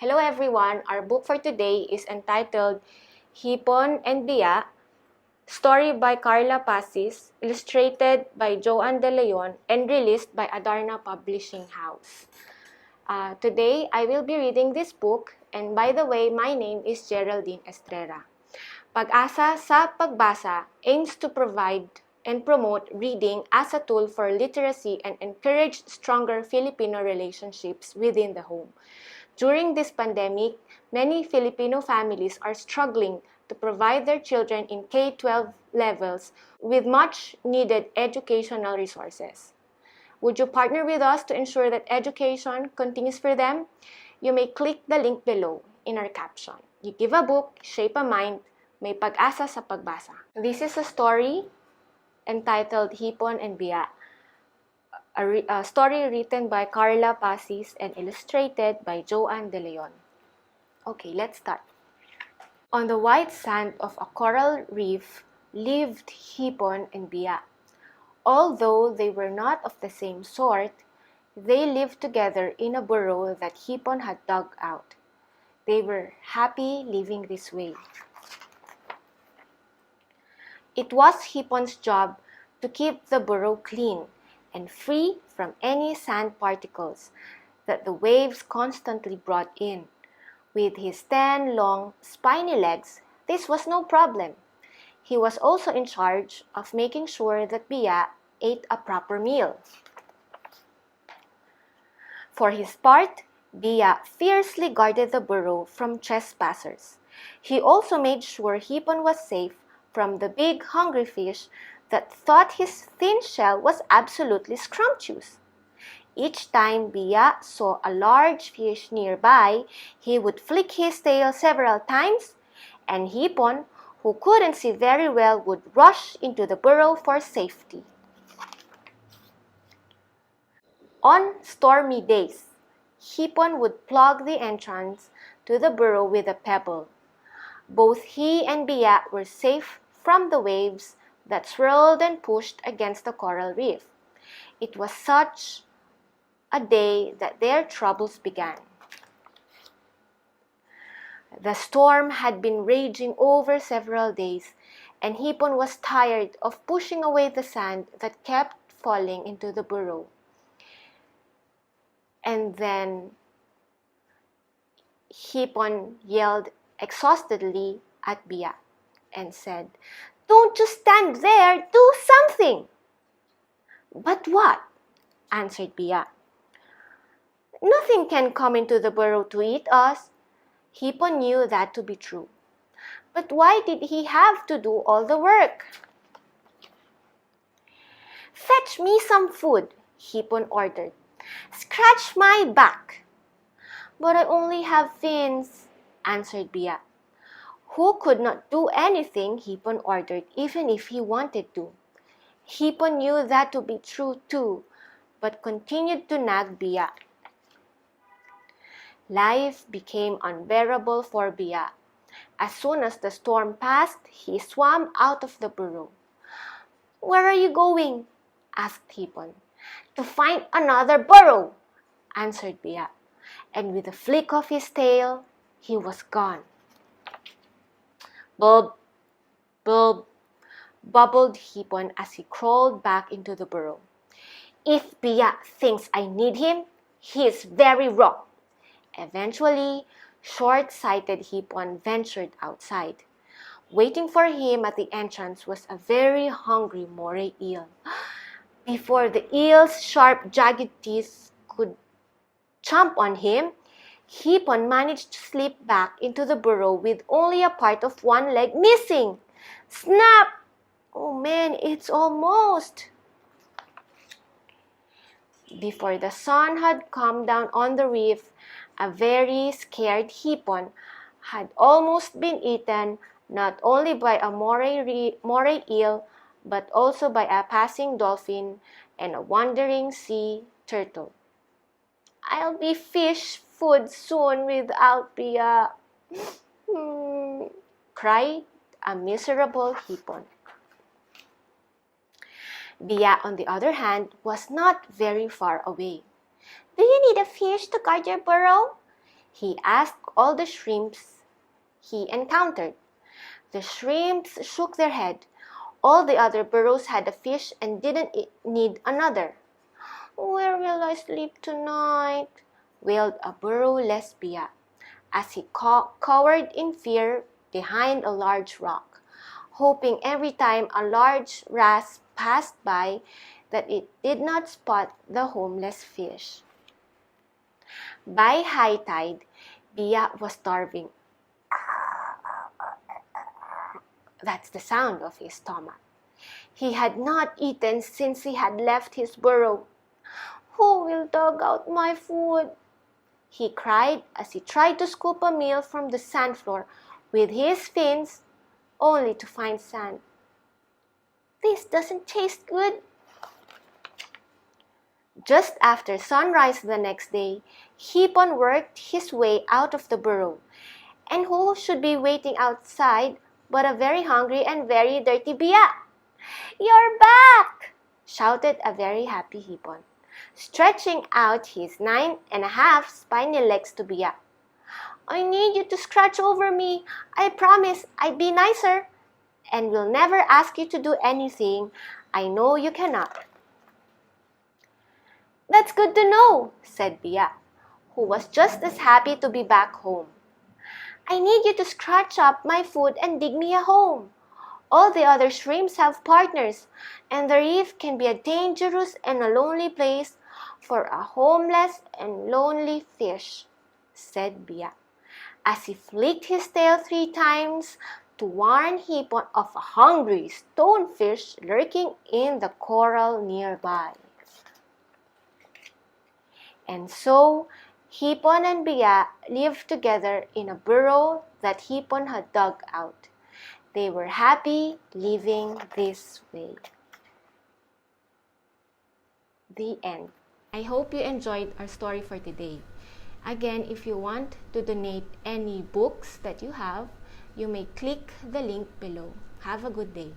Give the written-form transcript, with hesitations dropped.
Hello everyone, our book for today is entitled Hipon and Biya, story by Carla Pacis, illustrated by Joanne and released by Adarna Publishing House. Today, I will be reading this book, and by the way, my name is Geraldine Estrera. PAG-ASA sa Pagbasa aims to provide and promote reading as a tool for literacy and encourage stronger Filipino relationships within the home. During this pandemic, many Filipino families are struggling to provide their children in K-12 levels with much needed educational resources. Would you partner with us to ensure that education continues for them? You may click the link below in our caption. You give a book, shape a mind, may pag-asa sa pagbasa. This is a story entitled Hipon and Biya, a story written by Carla Pacis and illustrated by Joanne. Okay, let's start. On the white sand of a coral reef lived Hipon and Biya. Although they were not of the same sort, they lived together in a burrow that Hipon had dug out. They were happy living this way. It was Hipon's job to keep the burrow clean and free from any sand particles that the waves constantly brought in. With his 10 long, spiny legs, this was no problem. He was also in charge of making sure that Biya ate a proper meal. For his part, Biya fiercely guarded the burrow from trespassers. He also made sure Hipon was safe from the big hungry fish that thought his thin shell was absolutely scrumptious. Each time Biya saw a large fish nearby, he would flick his tail several times, and Hipon, who couldn't see very well, would rush into the burrow for safety. On stormy days, Hipon would plug the entrance to the burrow with a pebble. Both he and Biya were safe from the waves that swirled and pushed against the coral reef. It was such a day that their troubles began. The storm had been raging over several days, and Hipon was tired of pushing away the sand that kept falling into the burrow. And then Hipon yelled exhaustedly at Biya and said, "Don't just stand there, do something!" "But what?" answered Biya. "Nothing can come into the burrow to eat us." Hipon knew that to be true. But why did he have to do all the work? "Fetch me some food," Hipon ordered. "Scratch my back." "But I only have fins," answered Biya, who could not do anything Hipon ordered even if he wanted to. Hipon knew that to be true too, but continued to nag Biya. Life became unbearable for Biya. As soon as the storm passed, he swam out of the burrow. "Where are you going?" asked Hipon. "To find another burrow," answered Biya, and with a flick of his tail, he was gone. "Bulb, bulb," bubbled Hipon as he crawled back into the burrow. "If Biya thinks I need him, he is very wrong." Eventually, short-sighted Hipon ventured outside. Waiting for him at the entrance was a very hungry moray eel. Before the eel's sharp, jagged teeth could chomp on him, Hipon managed to slip back into the burrow with only a part of one leg missing. Snap! Oh man, it's almost. Before the sun had come down on the reef, a very scared Hipon had almost been eaten not only by a moray eel, but also by a passing dolphin and a wandering sea turtle. "I'll be fish food soon without Biya," cried a miserable Hipon. Biya, on the other hand, was not very far away. "Do you need a fish to guard your burrow?" He asked all the shrimps he encountered. The shrimps shook their head. All the other burrows had a fish and didn't need another. "Where will I sleep tonight?" wailed a burrowless Biya, as he cowered in fear behind a large rock, hoping every time a large wrasse passed by that it did not spot the homeless fish. By high tide, Biya was starving. That's the sound of his stomach. He had not eaten since he had left his burrow. "Who will dug out my food?" he cried as he tried to scoop a meal from the sand floor with his fins, only to find sand. "This doesn't taste good." Just after sunrise the next day, Hipon worked his way out of the burrow. And who should be waiting outside but a very hungry and very dirty Biya? "You're back!" shouted a very happy Hipon, stretching out his 9½ spiny legs to Biya. "I need you to scratch over me. I promise I'd be nicer, and will never ask you to do anything I know you cannot." "That's good to know," said Biya, who was just as happy to be back home. "I need you to scratch up my food and dig me a home. All the other shrimps have partners, and the reef can be a dangerous and a lonely place for a homeless and lonely fish," said Biya, as he flicked his tail 3 times to warn Hipon of a hungry stonefish lurking in the coral nearby. And so, Hipon and Biya lived together in a burrow that Hipon had dug out. They were happy living this way. The end. I hope you enjoyed our story for today. Again, if you want to donate any books that you have, you may click the link below. Have a good day.